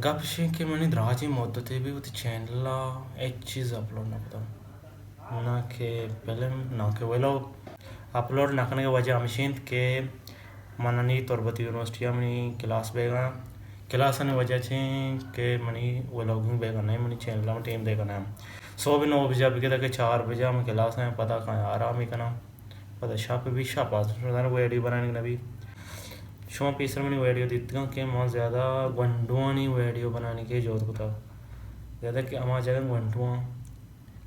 गप शे के मनी द्राजी मदते भी वो चैनल एक चीज़ अपलोड ना पता ना के पहले ना के वो लोग अपलोड ना करने के वजह हमेशा के मननी तोरबती यूनिवर्सिटी मनी क्लास बेगा क्लास ने वजह छे के मनी वो लोग बेगा नहीं मनी चैनल में टीम देखा ना 100 भी 9 बजे अभी के 4 बजे हम क्लास में पता कहाँ आराम ही करना पता शाप भी शाप वो वीडियो बनाने का भी शो पीसर में वीडियो दिखता कि बहुत ज़्यादा घंटों नहीं वीडियो बनाने की जरूरत होता ज़्यादा कि हमारे जगह घंटों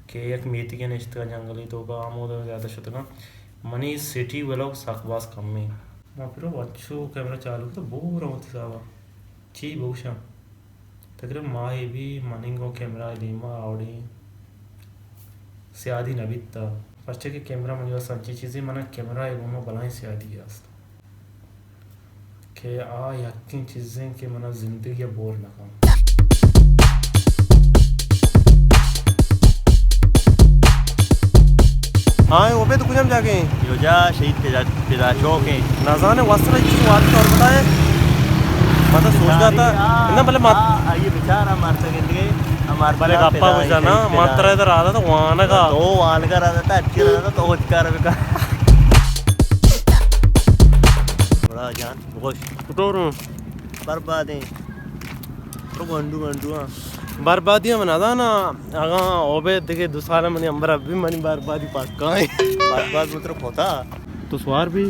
के एक मीति के निश्चित जंगली तो का आमोद ज़्यादा शुद्ध मनी सिटी वो लोग सकबास कम में मैं फिर अच्छो कैमरा चालू तो बोर होती सावा ची बहुशा तकरीबन माँ भी मनिंगो कैमरा दीमा आवड़ी सियादी नबीता फर्स्ट के कैमरा मुझे सच्ची चीज़ें मना कैमरा एक उन्होंने बनाई सियादी है के आ यकीन चीज़ें के मना ज़िंदगी बोर ना कम हाँ वो पे तो कुछ हम जाके योजा शहीद पिता चौक है नाज़ान वस्त्र जिसको वाद और बताए मतलब सोच रहा था ना भले मत ये बेचारा मारता के हमारे भले गप्पा कुछ ना मात्रा इधर आ रहा था वहाँ ना का तो वाल का रहा था अच्छी रहा था तो होचकार का बड़ा जान गोश उतोरूं बर्बादें तो गंडू गंडू हाँ बर्बादियाँ मना था ना आगा ओबे देखे दूसरा मनी अंबर अभी मनी बर्बादी पक्का है बर्बाद मतलब होता तो स्वार भी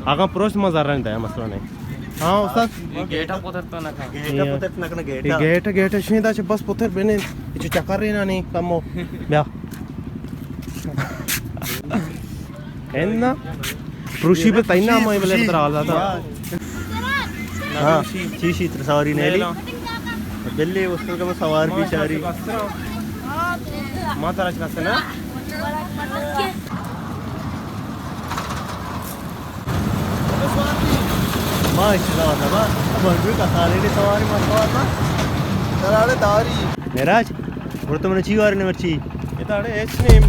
आगा प्रोस्ट मजा रहता है मसला नहीं हाँ उस्ताद गेटा पोतर तो ना गेट शिंदा से बस पुतर बने इचु चक्कर रही ना नहीं कम हो ब्या है ऋषि पे तैना मैं बोले बता रहा था हाँ शीशी सवारी नेली बिल्ली उसको का सवार भी चारी माता राज का ना माँ इसी सवार था बा अब हर का साले ने सवारी माँ सवार ना तराले दारी मेराज और तो मैंने चीवार ने मर्ची ये ताड़े एच नेम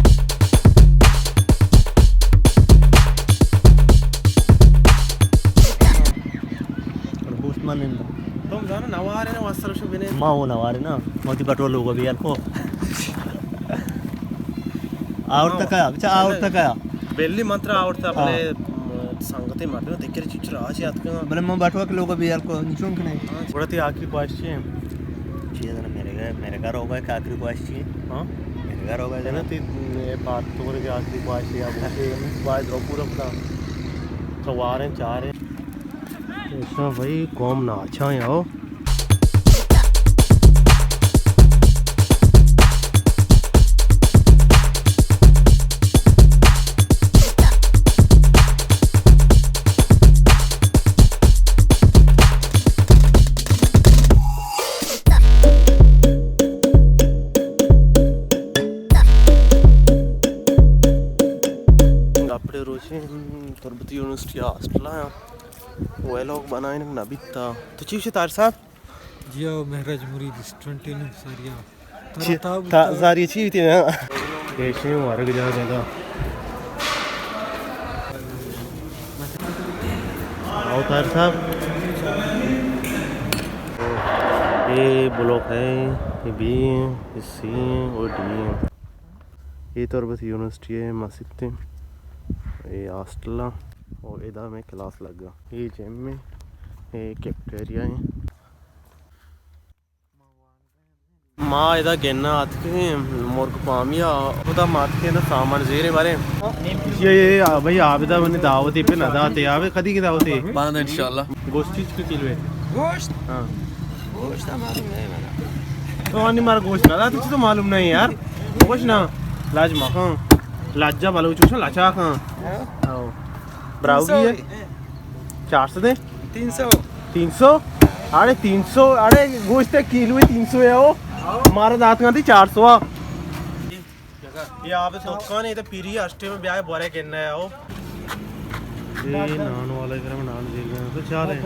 और बूस्ट मानिंदा तुम जानो नवारे ना वस्त्र शो बने माँ वो नवारे ना मोती पेट्रोल होगा भी यार को आउट तक आया अच्छा आउट तक आया बेल्ली मंत्र आवडता आपले संगते मारते देखिए चिचरा आज याद करना भले मैं बैठवा के लोग भी यार को निचों के नहीं थोड़ा ती आखिरी क्वेश्चन है चाहिए ना मेरे घर होगा एक आखिरी क्वेश्चन है हाँ मेरे घर होगा ना ती बात तो के आखिरी क्वेश्चन है अब बात रो पूरा पूरा सवार हैं चार हैं ऐसा भाई कौम ना अच्छा है आओ तुर्बती यूनिवर्सिटी हॉस्टल आया वो लोग बनाए ना बिता तो चीफ तार साहब जिया महराज मुरीद स्टूडेंट ने सारिया ता सारी चीफ थी ना कैसे मार के जा देगा आओ तार साहब ये ब्लॉक है ये बी सी और डी ये तुर्बती यूनिवर्सिटी है मस्जिद थे ये हॉस्टल और इधर में क्लास लगा ये जिम में ये कैफेटेरिया है माँ इधर गेना आत के मुर्ग पामिया उधर मात के ना सामान जेरे बारे ये भाई आप इधर बने दावत पे ना दाते आवे कदी की दावत है बांध इंशाल्लाह गोश्त चीज के किलो है गोश्त हाँ गोश्त मालूम नहीं मेरा तो अन्य मार गोश्त ना तुझे तो मालूम नहीं यार गोश्त ना लाज मखन लाजा बालू चूस लाचा कहाँ ब्राउगी है 400 दे 300 300 अरे 300 अरे गोश्त किलो है 300 है वो हमारा दांत का थी 400 ये आप दुकान है तो पीरी अष्टे में ब्याह बोरे कहना है वो ये नान वाला इधर में नान देख रहे हैं तो चाल है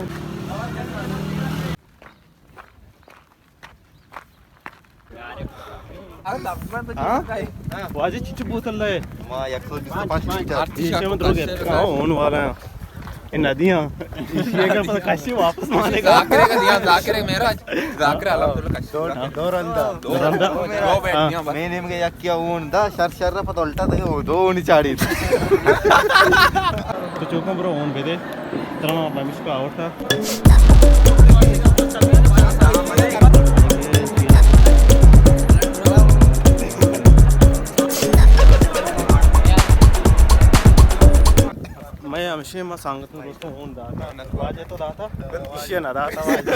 हाँ वाजी चिच बोतल है Ma, jak to jest इसे में रोगे होने वाला है ये नदियाँ ये क्या पता कैसे वापस मारेगा मैं निम्गे यक्किया ऊंदा शर पता उल्टा तो दो ऊनी चाड़ी तो चौका ब्रो ओन बेदे तरह मैं इसको आउट था मैं हमेशा मैं सांगत में दोस्तों होन दाता वाजे तो दाता इसे ना दाता वाजे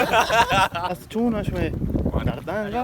बस चून अशवे करता है ना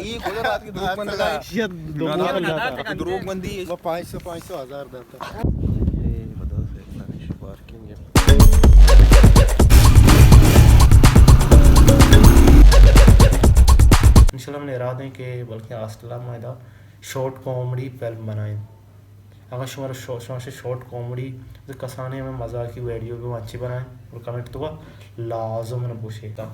ये कोई बात की दरोग बंद लगा ये दो बोतल जाता दरोग बंदी वो 500,000 देता ये बदल देखना नहीं पार्किंग है इंशाल्लाह मैंने इरादे कि बल्कि आस्टला में शॉर्ट कॉमेडी फिल्म बनाएं अगर शुमार शॉर्ट कॉमेडी कसाने में मज़ा की वीडियो भी अच्छी बनाएं और कमेंट तो लाजम पूछेगा